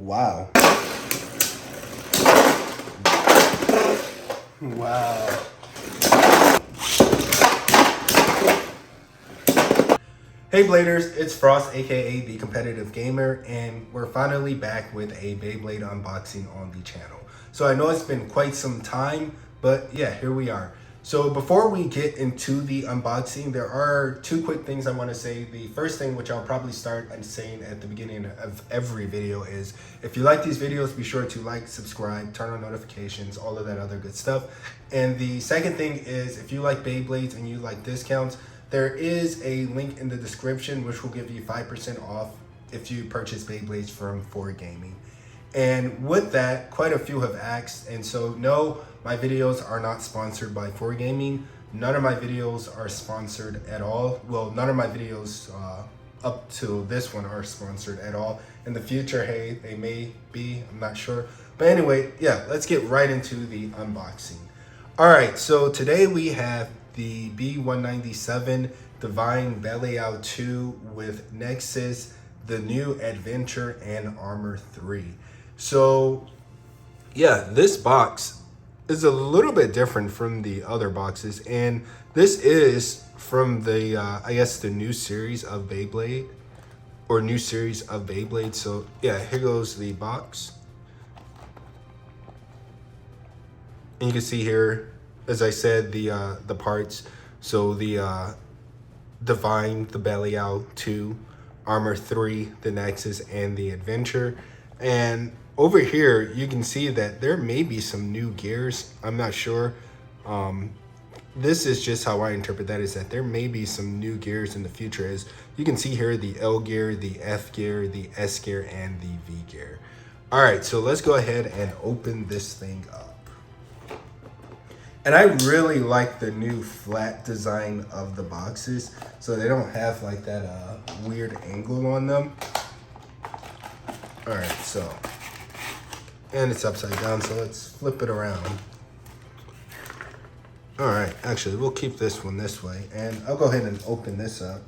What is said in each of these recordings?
Wow. Wow. Hey Bladers, it's Frost, aka The Competitive Gamer, and we're finally back with a Beyblade unboxing on the channel. So I know it's been quite some time, but yeah, here we are. So before we get into the unboxing, there are two quick things I want to say. The first thing, which I'll probably start saying at the beginning of every video, is if you like these videos, be sure to like, subscribe, turn on notifications, all of that other good stuff. And the second thing is, if you like Beyblades and you like discounts, there is a link in the description which will give you 5% off if you purchase Beyblades from 4Gaming. And with that, quite a few have asked, and so no, my videos are not sponsored by 4Gaming. None of my videos are sponsored at all. Well, none of my videos up to this one are sponsored at all. In the future, hey, they may be, I'm not sure. But anyway, yeah, let's get right into the unboxing. All right, so today we have the B-197 Divine Belial 2 with Nexus, the new Adventure, and Armor 3. So yeah, this box is a little bit different from the other boxes, and this is from the I guess the new series of Beyblade, or new series of Beyblade. So yeah, here goes the box, and you can see here, as I said, the parts. So the Divine, the Belial 2, Armor 3, the Nexus, and the Adventure. And over here, you can see that there may be some new gears. I'm not sure. This is just how I interpret that, is that there may be some new gears in the future. As you can see here, the L gear, the F gear, the S gear, and the V gear. All right, so let's go ahead and open this thing up. And I really like the new flat design of the boxes, so they don't have like that weird angle on them. All right, so, and it's upside down, so let's flip it around. All right, actually, we'll keep this one this way, and I'll go ahead and open this up.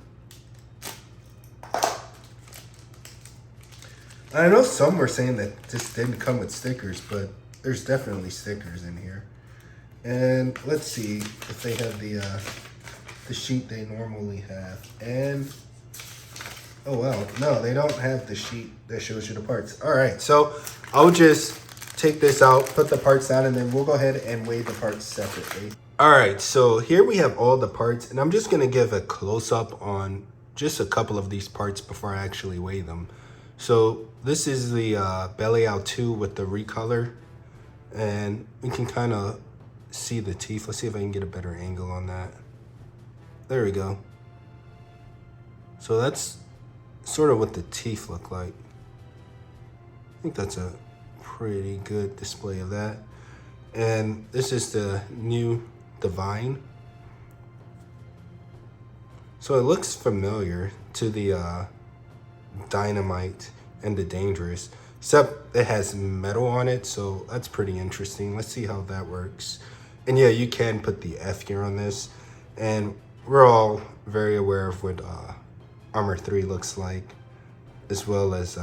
I know some were saying that this didn't come with stickers, but there's definitely stickers in here. And let's see if they have the sheet they normally have. And oh well, no, they don't have the sheet that shows you the parts. All right, so I'll just take this out, put the parts down, and then we'll go ahead and weigh the parts separately. All right, so here we have all the parts, and I'm just gonna give a close-up on just a couple of these parts before I actually weigh them. So this is the Belial 2 with the recolor, and we can kind of see the teeth. Let's see if I can get a better angle on that. There we go. So that's sort of what the teeth look like. I think that's a pretty good display of that. And this is the new Divine. So it looks familiar to the Dynamite and the Dangerous, except it has metal on it, so that's pretty interesting. Let's see how that works. And yeah, you can put the F gear on this, and we're all very aware of what Armor 3 looks like, as well as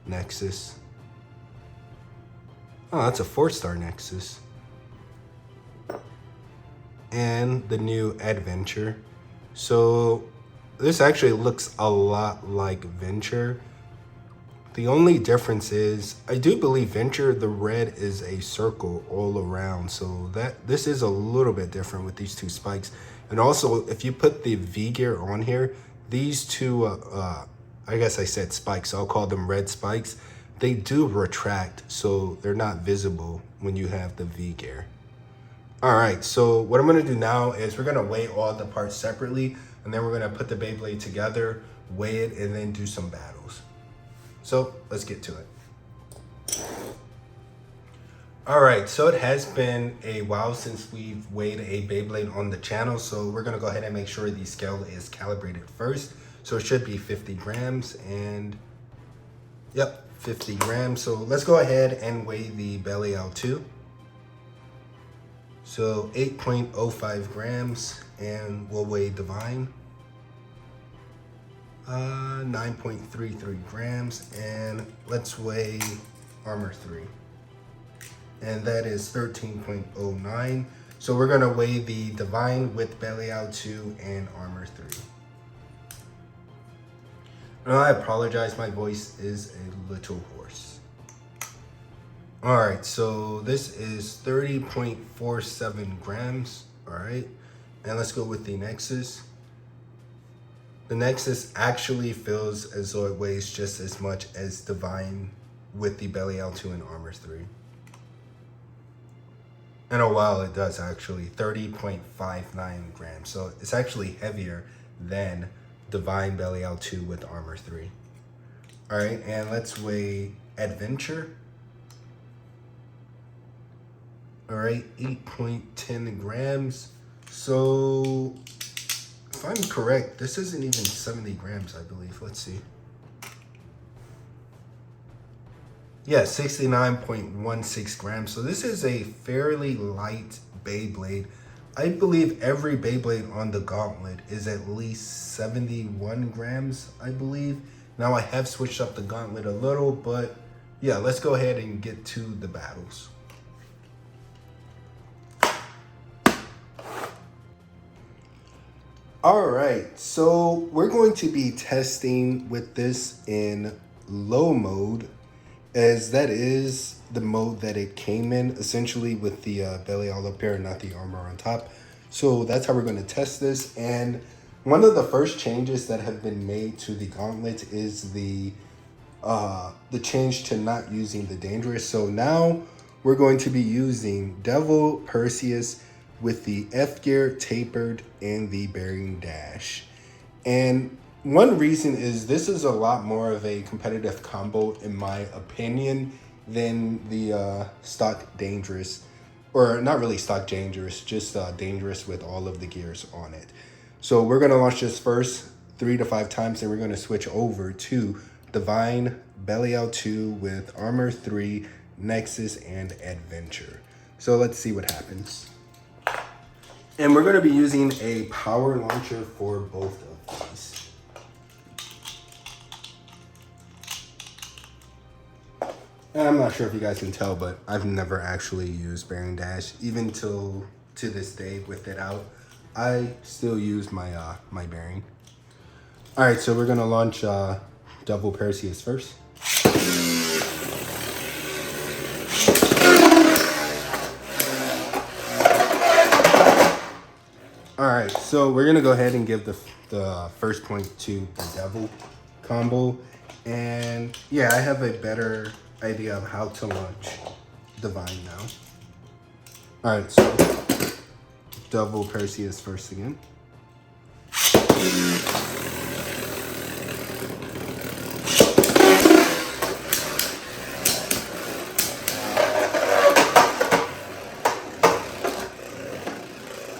Nexus. Oh, that's a 4-star Nexus. And the new Adventure. So this actually looks a lot like Venture. The only difference is, I do believe Venture, the red is a circle all around. So this is a little bit different with these two spikes. And also, if you put the V gear on here, these two, I guess I said spikes, so I'll call them red spikes. They do retract, so they're not visible when you have the V gear. All right, so what I'm gonna do now is we're gonna weigh all the parts separately, and then we're gonna put the Beyblade together, weigh it, and then do some battles. So let's get to it. All right, so it has been a while since we've weighed a Beyblade on the channel, so we're gonna go ahead and make sure the scale is calibrated first. So it should be 50 grams, and yep, 50 grams. So let's go ahead and weigh the Belial 2. So 8.05 grams, and we'll weigh Divine. 9.33 grams, and let's weigh armor 3. And that is 13.09. So we're gonna weigh the Divine with Belial 2 and armor 3. Now I apologize, my voice is a little hoarse. Alright, so this is 30.47 grams. Alright, and let's go with the Nexus. The Nexus actually feels as though it weighs just as much as Divine with the Belial 2 and armor 3. And oh wow, it does actually, 30.59 grams. So it's actually heavier than Divine Belial 2 with armor 3. All right, and let's weigh Adventure. All right, 8.10 grams. So if I'm correct, this isn't even 70 grams, I believe. Let's see. Yeah, 69.16 grams. So this is a fairly light Beyblade. I believe every Beyblade on the Gauntlet is at least 71 grams, I believe. Now I have switched up the Gauntlet a little, but yeah, let's go ahead and get to the battles. All right, so we're going to be testing with this in low mode, as that is the mode that it came in, essentially with the Belial up here, not the armor on top. So that's how we're going to test this. And one of the first changes that have been made to the Gauntlet is the change to not using the dangerous. So now we're going to be using Devil Perseus with the F gear, Tapered, and the bearing dash. And one reason is this is a lot more of a competitive combo, in my opinion, than the stock dangerous, or not really stock dangerous, just dangerous with all of the gears on it. So we're going to launch this first 3 to 5 times, and we're going to switch over to Divine Belial 2 with armor 3, Nexus, and Adventure. So let's see what happens. And we're going to be using a power launcher for both of these. And I'm not sure if you guys can tell, but I've never actually used bearing dash. Even to this day with it out, I still use my my bearing. All right, so we're going to launch Devil Perseus first. All right, so we're gonna go ahead and give the first point to the Devil combo. And yeah, I have a better idea of how to launch Divine now. All right, so Devil Perseus first again.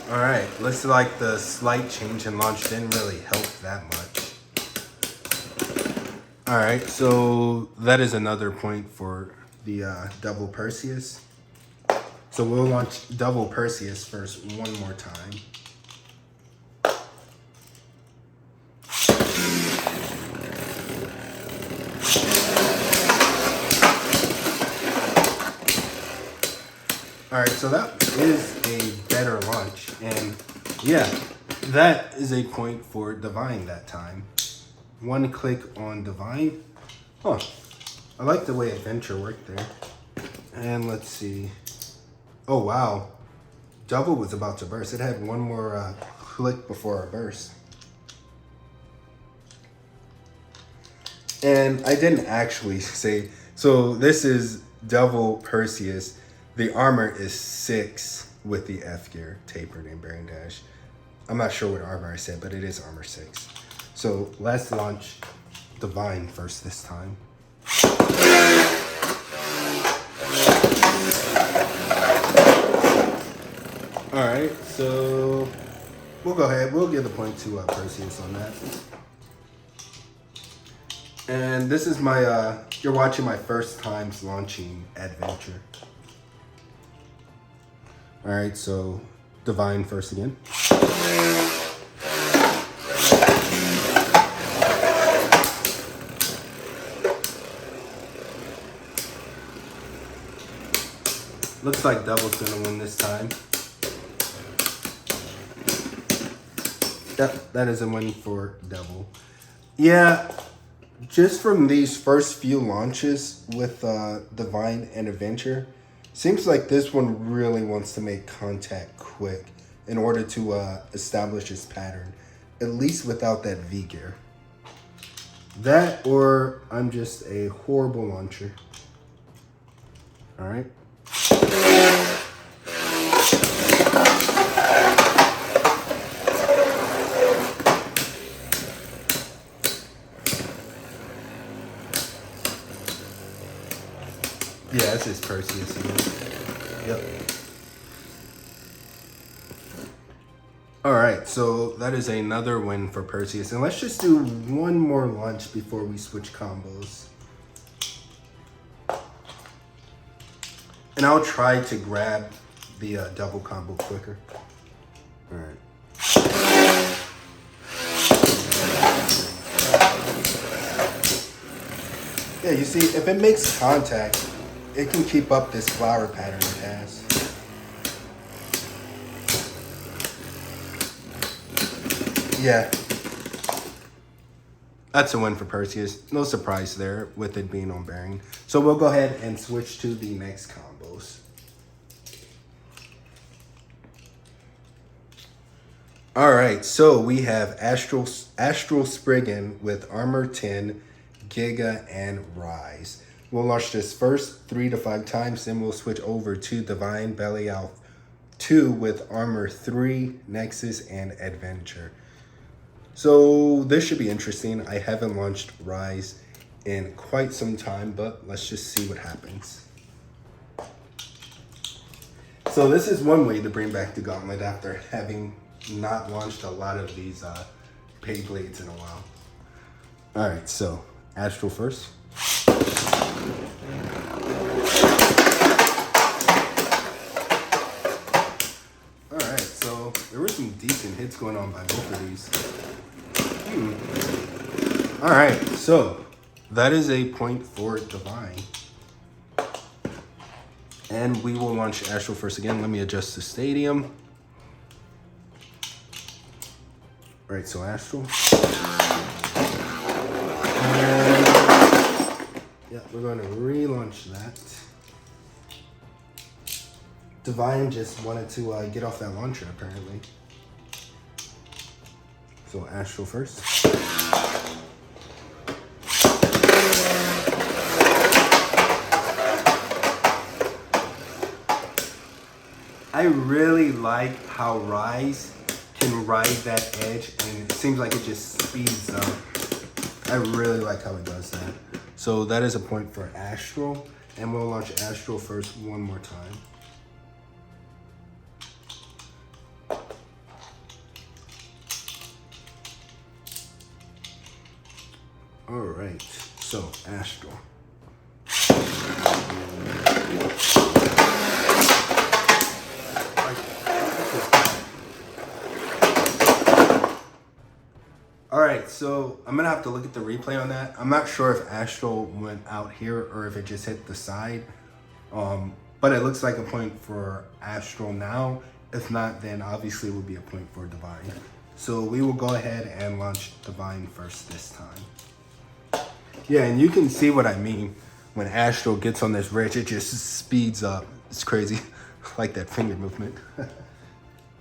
All right, looks like the slight change in launch didn't really help that much. All right, so that is another point for the Devil Perseus. So we'll launch Devil Perseus first one more time. All right, so that is a better launch, and yeah, that is a point for Divine that time. One click on Divine. Huh, I like the way Adventure worked there. And let's see. Oh wow, Devil was about to burst. It had one more click before a burst. And I didn't actually say, so this is Devil Perseus. The armor is 6 with the F gear, Tapered, and bearing dash. I'm not sure what armor I said, but it is armor 6. So let's launch Divine first this time. All right, so we'll go ahead. We'll give the point to Perseus on that. And this is my, you're watching my first times launching Adventure. All right, so Divine first again. Looks like Devil's gonna win this time. That is a win for Devil. Yeah, just from these first few launches with Divine and Adventure, seems like this one really wants to make contact quick in order to establish its pattern, at least without that V-gear. That, or I'm just a horrible launcher. All right. Yeah, this is Perseus again. Yep. Alright, so that is another win for Perseus. And let's just do one more launch before we switch combos. And I'll try to grab the double combo quicker. Alright. Yeah, you see, if it makes contact, it can keep up this flower pattern it has. Yeah. That's a win for Perseus. No surprise there with it being on bearing. So we'll go ahead and switch to the next combos. Alright, so we have Astral Spriggan with Armor 10, Giga, and Rise. We'll launch this first 3 to 5 times, then we'll switch over to Divine Belial 2 with Armor 3, Nexus, and Adventure. So this should be interesting. I haven't launched Rise in quite some time, but let's just see what happens. So this is one way to bring back the Gauntlet after having not launched a lot of these Beyblades in a while. All right, so Astral first. Alright, so there were some decent hits going on by both of these. Alright, so that is a point for Divine. And we will launch Astral first again. Let me adjust the stadium. Alright, so Astral. Yeah, we're going to relaunch that. Divine just wanted to get off that launcher, apparently. So Astral first. I really like how Rise can ride that edge, and it seems like it just speeds up. I really like how it does that. So that is a point for Astral, and we'll launch Astral first one more time. All right, so Astral. All right, so I'm gonna have to look at the replay on that. I'm not sure if Astral went out here or if it just hit the side. But it looks like a point for Astral now. If not, then obviously it would be a point for Divine. So we will go ahead and launch Divine first this time. Yeah, and you can see what I mean. When Astral gets on this ridge, it just speeds up. It's crazy. I like that finger movement.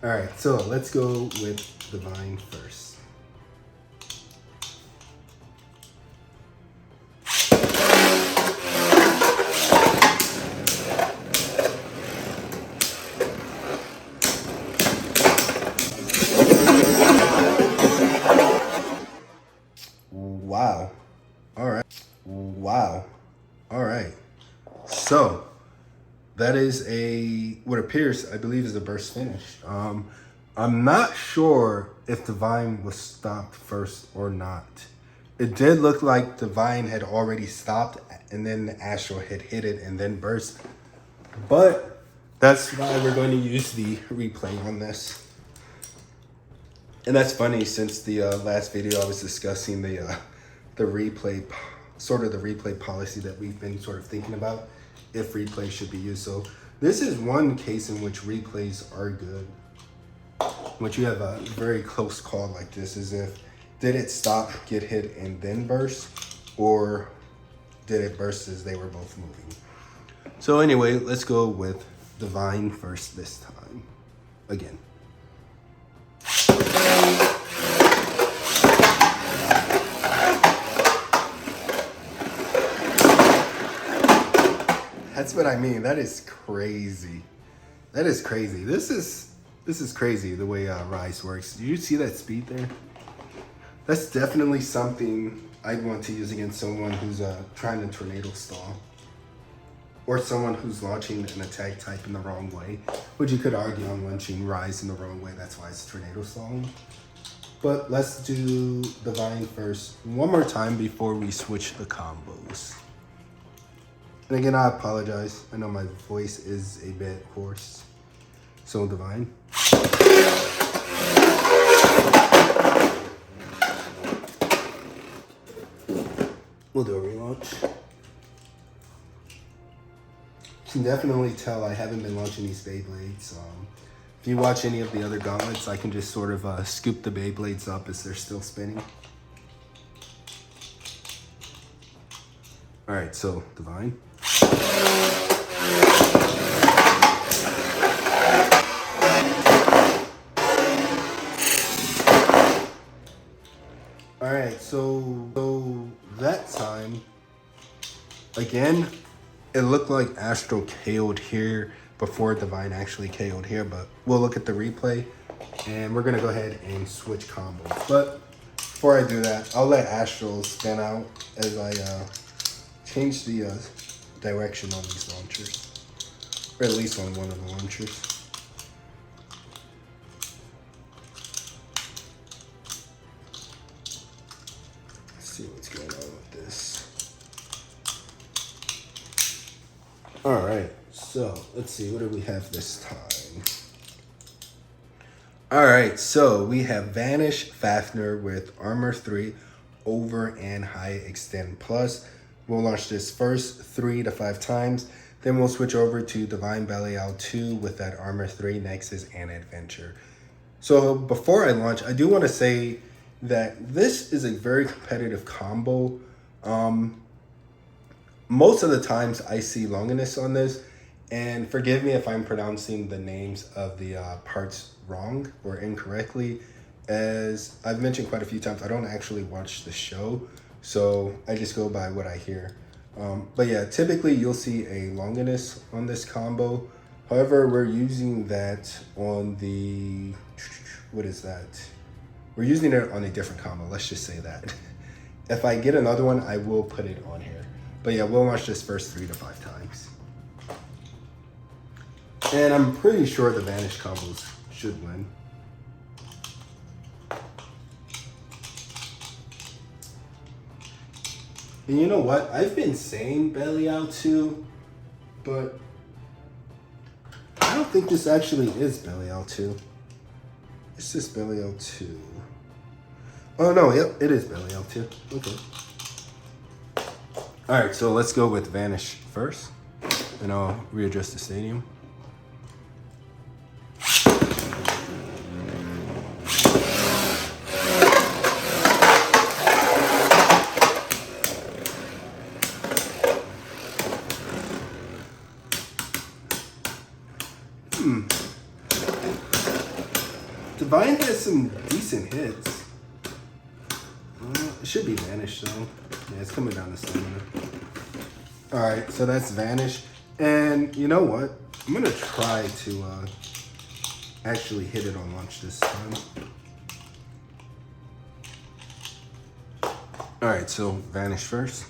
All right, so let's go with Divine first. Wow. All right. Wow. All right. So that is what appears, I believe, is a burst finish. I'm not sure if Divine was stopped first or not. It did look like Divine had already stopped and then Astral had hit it and then burst. But that's why we're going to use the replay on this. And that's funny, since the last video I was discussing the replay, sort of the replay policy that we've been sort of thinking about, if replay should be used. So This is one case in which replays are good. When you have a very close call like this, is if did it stop, get hit, and then burst, or did it burst as they were both moving? So anyway, let's go with Divine first this time. Again. That's what I mean. That is crazy. That is crazy. This is crazy the way Rise works. Do you see that speed there? That's definitely something I'd want to use against someone who's trying to tornado stall. Or someone who's launching an attack type in the wrong way. Which you could argue I'm launching Rise in the wrong way. That's why it's tornado stalling. But let's do Divine first one more time before we switch the combos. And again, I apologize. I know my voice is a bit hoarse. So Divine. We'll do a relaunch. You can definitely tell I haven't been launching these Beyblades. If you watch any of the other gauntlets, I can just sort of scoop the Beyblades up as they're still spinning. All right, so Divine. All right, so that time, again, it looked like Astral KO'd here before Divine actually KO'd here, but we'll look at the replay and we're gonna go ahead and switch combos. But before I do that, I'll let Astral spin out as I change the direction on these launchers, or at least on one of the launchers. Let's see what's going on with this. All right, so let's see, what do we have this time? All right, so we have Vanish Fafnir with Armor 3 over and high Xtend plus. We'll launch this first 3 to 5 times. Then we'll switch over to Divine Belial 2 with that Armor 3, Nexus, and Adventure. So before I launch, I do want to say that this is a very competitive combo. Most of the times I see Longinus on this, and forgive me if I'm pronouncing the names of the parts wrong or incorrectly. As I've mentioned quite a few times, I don't actually watch the show, so I just go by what I hear. But yeah, typically you'll see a Longinus on this combo. However, we're using that on the, what is that? We're using it on a different combo, let's just say that. If I get another one, I will put it on here. But yeah, we'll launch this first 3 to 5 times. And I'm pretty sure the Vanish combos should win. And you know what? I've been saying Belial 2, but I don't think this actually is Belial 2. It's just Belial 2. Oh no, yep, it is Belial 2. Okay. All right, so let's go with Vanish first, and I'll readjust the stadium. Divine has some decent hits. It should be Vanish though. Yeah, it's coming down to stamina. Alright, so that's Vanish. And you know what? I'm gonna try to actually hit it on launch this time. Alright, so Vanish first.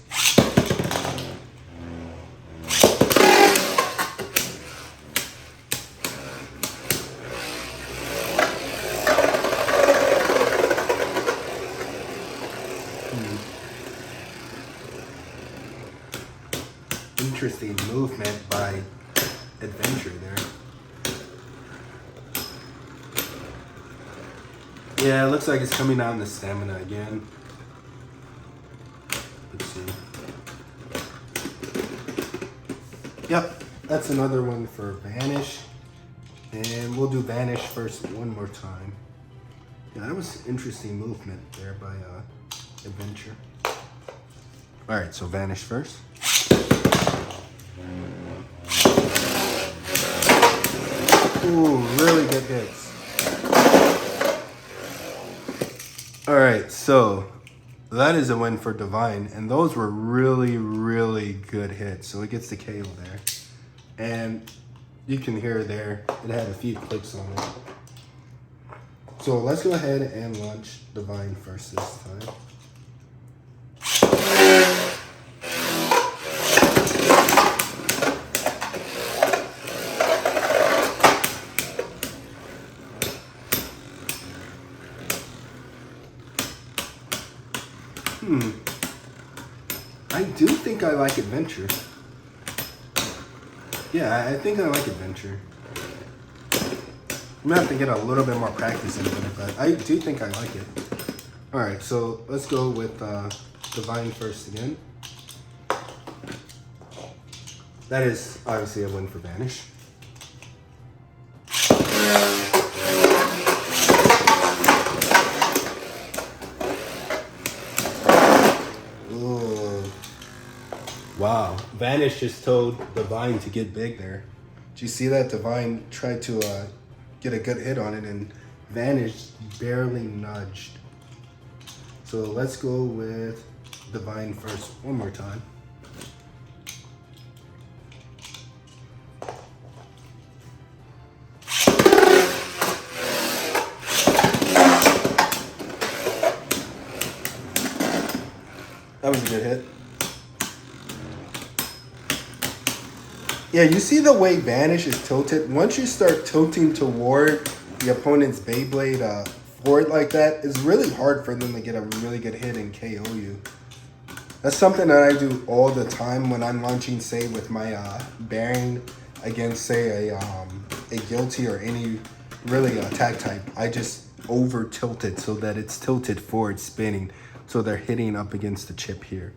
Interesting movement by Adventure there. Yeah, it looks like it's coming down to stamina again. Let's see. Yep, that's another one for Vanish. And we'll do Vanish first one more time. Yeah, that was interesting movement there by Adventure. Alright, so Vanish first. Ooh, really good hits. Alright, so that is a win for Divine, and those were really, really good hits. So it gets the KO there. And you can hear there, it had a few clicks on it. So let's go ahead and launch Divine first this time. I do think I like Adventure. Yeah, I think I like Adventure. I'm gonna have to get a little bit more practice into it, but I do think I like it. Alright, so let's go with Divine first again. That is obviously a win for Vanish. Wow, Vanish just told Divine to get big there. Did you see that? Divine tried to get a good hit on it and Vanish barely nudged. So let's go with Divine first one more time. That was a good hit. Yeah, you see the way Vanish is tilted? Once you start tilting toward the opponent's Beyblade forward like that, it's really hard for them to get a really good hit and KO you. That's something that I do all the time when I'm launching, say, with my bearing against, say, a guilty or any really attack type. I just over tilt it so that it's tilted forward spinning, so they're hitting up against the chip here.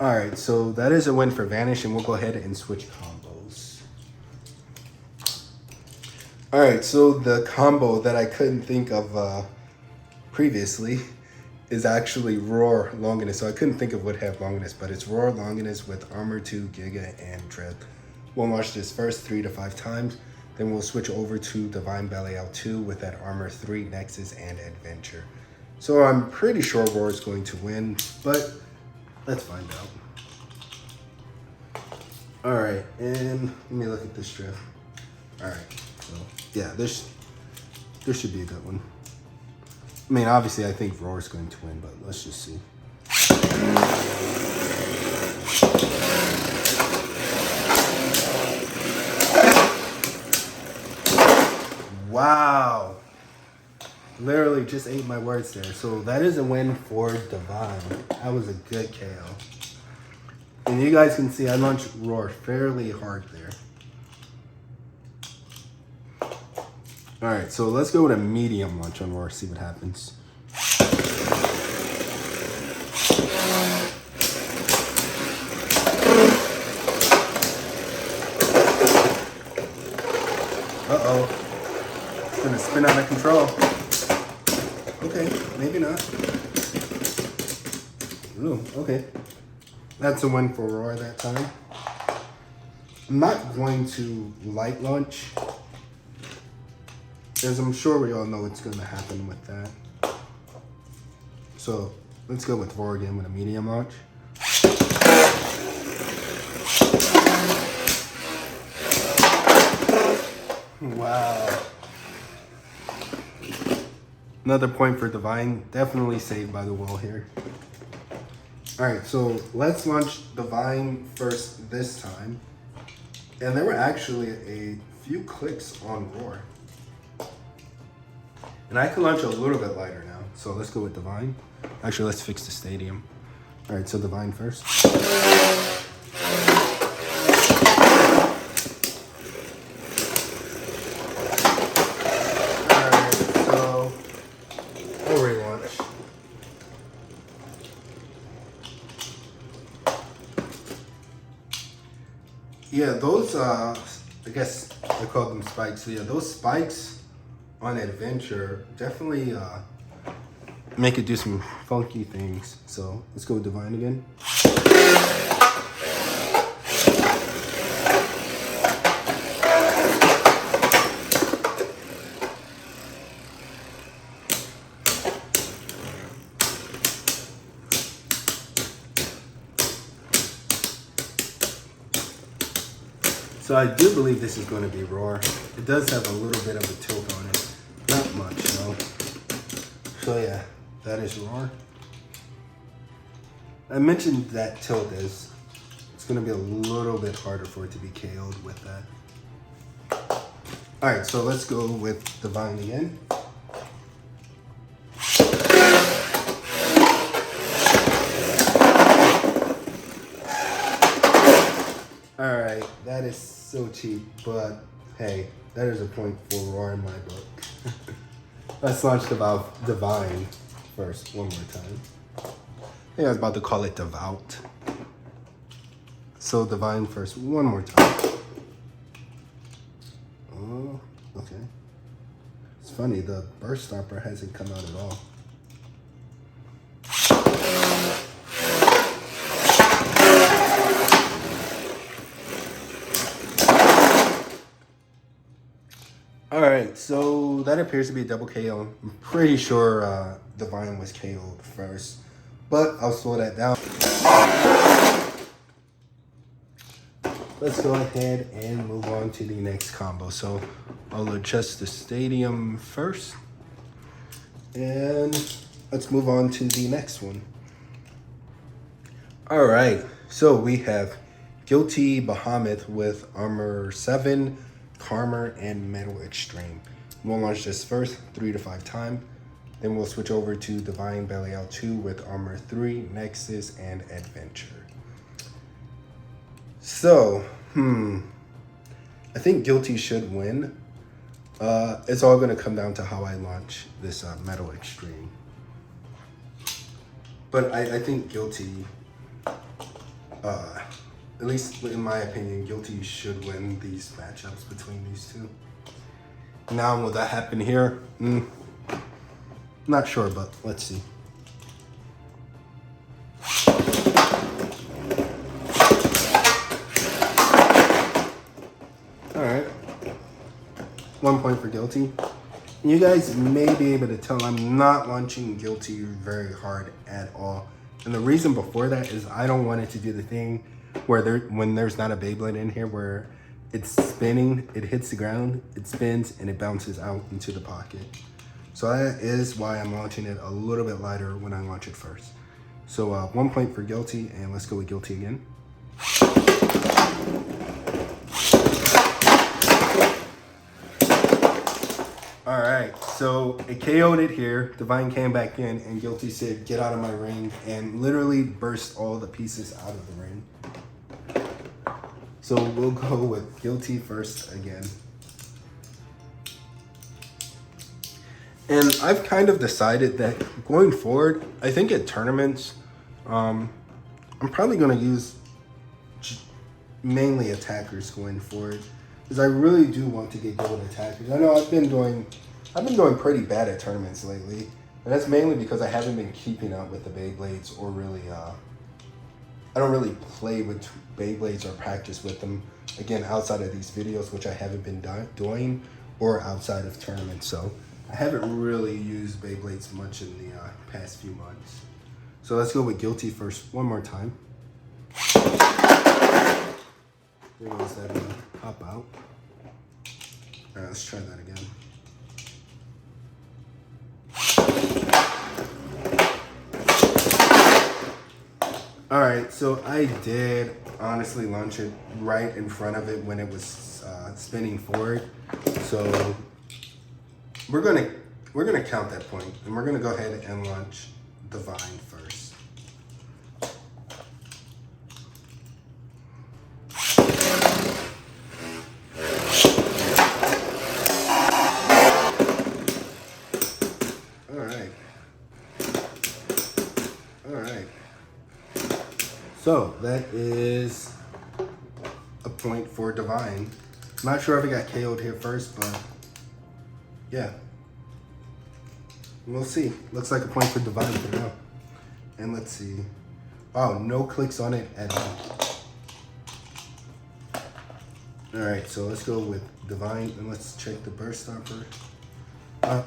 Alright, so that is a win for Vanish, and we'll go ahead and switch combos. Alright, so the combo that I couldn't think of previously is actually Roar Longinus. So I couldn't think of what have Longinus, but it's Roar Longinus with Armor 2, Giga, and Dread. We'll watch this first 3 to 5 times. Then we'll switch over to Divine Belial 2 with that Armor 3, Nexus, and Adventure. So I'm pretty sure Roar is going to win, but let's find out. Alright, and let me look at this drift. Alright, so yeah, this should be a good one. I mean, obviously I think Roar is going to win, but let's just see. Wow. Literally just ate my words there. So that is a win for Divine. That was a good KO. And you guys can see I launched Roar fairly hard there. Alright, so let's go with a medium launch on Roar, see what happens. Uh-oh. It's gonna spin out of control. Okay, maybe not. Ooh, okay. That's a win for Roar that time. I'm not going to light launch, because I'm sure we all know what's going to happen with that. So let's go with Roar again with a medium launch. Wow. Another point for Divine. Definitely saved by the wall here. Alright, so let's launch Divine first this time. And there were actually a few clicks on Roar. And I can launch a little bit lighter now. So let's go with Divine. Actually, let's fix the stadium. Alright, so Divine first. Alright, so we'll relaunch. Yeah, those I guess I call them spikes. So yeah, those spikes on Adventure definitely make it do some funky things. So let's go with Divine again. So I do believe this is going to be Roar. It does have a little bit of a tilt on it. Not much, though. So yeah, that is Roar. I mentioned that tilt is, it's going to be a little bit harder for it to be KO'd with that. Alright, so let's go with Divine again. Alright, that is so cheap, but hey, that is a point for Roar in my book. Let's launch Divine first, one more time. I think I was about to call it Devout. So Divine first, one more time. Oh, okay. It's funny, the burst stopper hasn't come out at all. Alright, so that appears to be a double KO. I'm pretty sure Divine was KO'd first, but I'll slow that down. Let's go ahead and move on to the next combo. So I'll adjust the stadium first, and let's move on to the next one. Alright, so we have Guilty Bahamut with Armor 7, Karma, and Metal Extreme. We'll launch this first 3 to 5 times. Then we'll switch over to Divine Belial 2 with Armor 3, Nexus, and Adventure. So, I think Guilty should win. It's all going to come down to how I launch this Metal Extreme. But I think Guilty, at least in my opinion, Guilty should win these matchups between these two. Now, will that happen here? Not sure, but let's see. Alright. 1 point for Guilty. You guys may be able to tell I'm not launching Guilty very hard at all. And the reason before that is I don't want it to do the thing where when there's not a Beyblade in here where it's spinning, it hits the ground, it spins, and it bounces out into the pocket. So that is why I'm launching it a little bit lighter when I launch it first. So 1 point for Guilty, and let's go with Guilty again. All right, so it KO'd it here. Divine came back in, and Guilty said, "Get out of my ring," and literally burst all the pieces out of the ring. So we'll go with Guilty first again. And I've kind of decided that going forward, I think at tournaments, I'm probably going to use mainly attackers going forward, because I really do want to get good with attackers. I know I've been doing pretty bad at tournaments lately, and that's mainly because I haven't been keeping up with the Beyblades, or really, I don't really play with Beyblades or practice with them, again, outside of these videos, which I haven't been doing, or outside of tournaments. So I haven't really used Beyblades much in the past few months. So let's go with Guilty first, one more time. There goes that pop out. All right, let's try that again. All right, so I did honestly launch it right in front of it when it was spinning forward. So we're gonna count that point, and we're gonna go ahead and launch Divine first. All right. So that is a point for Divine. Not sure if he got KO'd here first, but yeah. We'll see. Looks like a point for Divine for now. And let's see. Wow, no clicks on it at all. Alright, so let's go with Divine and let's check the burst stopper.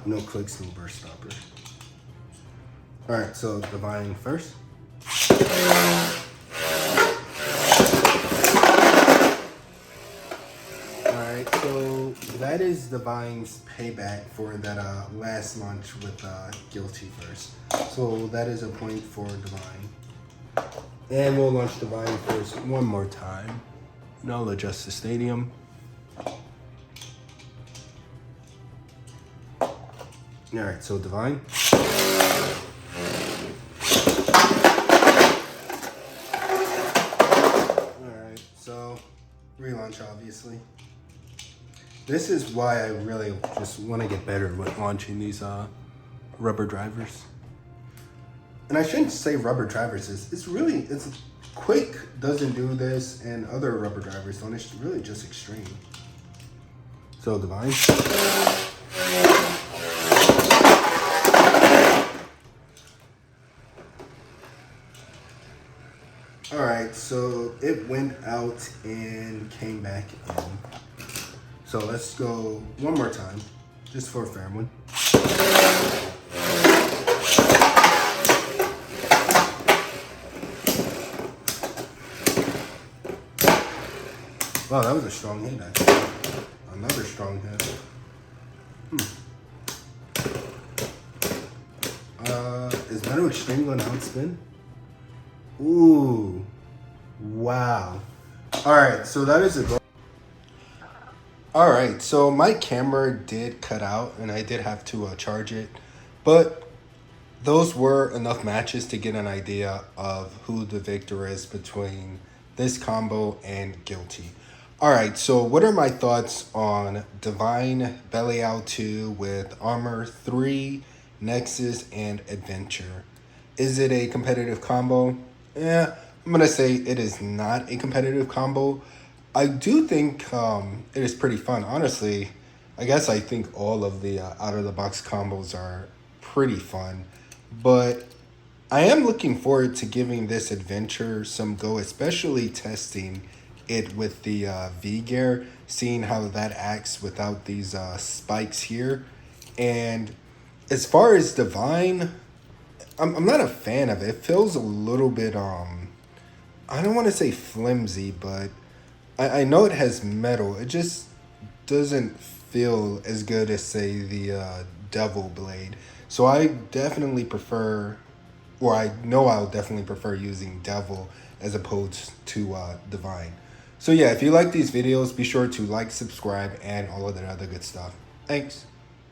No clicks, no burst stopper. Alright, so Divine first. Alright, so that is Divine's payback for that last launch with Guilty first. So that is a point for Divine. And we'll launch Divine first one more time. And I'll adjust the stadium. Alright, so Divine. Alright, so relaunch obviously. This is why I really just want to get better with launching these rubber drivers. And I shouldn't say rubber drivers, it's quick doesn't do this and other rubber drivers don't. It's really just extreme. So Divine. Alright, so it went out and came back in. So let's go one more time, just for a fair one. Wow, that was a strong hit, actually. Another strong hit. Is Metal Extreme going to outspin? Ooh. Wow. Alright, so that is a goal. Alright, so my camera did cut out and I did have to charge it. But those were enough matches to get an idea of who the victor is between this combo and Guilty. Alright, so what are my thoughts on Divine Belial 2 with Armor 3, Nexus, and Adventure? Is it a competitive combo? Yeah, I'm going to say it is not a competitive combo. I do think it is pretty fun. Honestly, I guess I think all of the out-of-the-box combos are pretty fun. But I am looking forward to giving this adventure some go, especially testing it with the V-Gear, seeing how that acts without these spikes here. And as far as Divine, I'm not a fan of it. It feels a little bit, I don't want to say flimsy, but I know it has metal. It just doesn't feel as good as, say, the Devil Blade. So I definitely prefer, or I know I'll definitely prefer using Devil as opposed to Divine. So yeah, if you like these videos, be sure to like, subscribe, and all of that other good stuff. Thanks.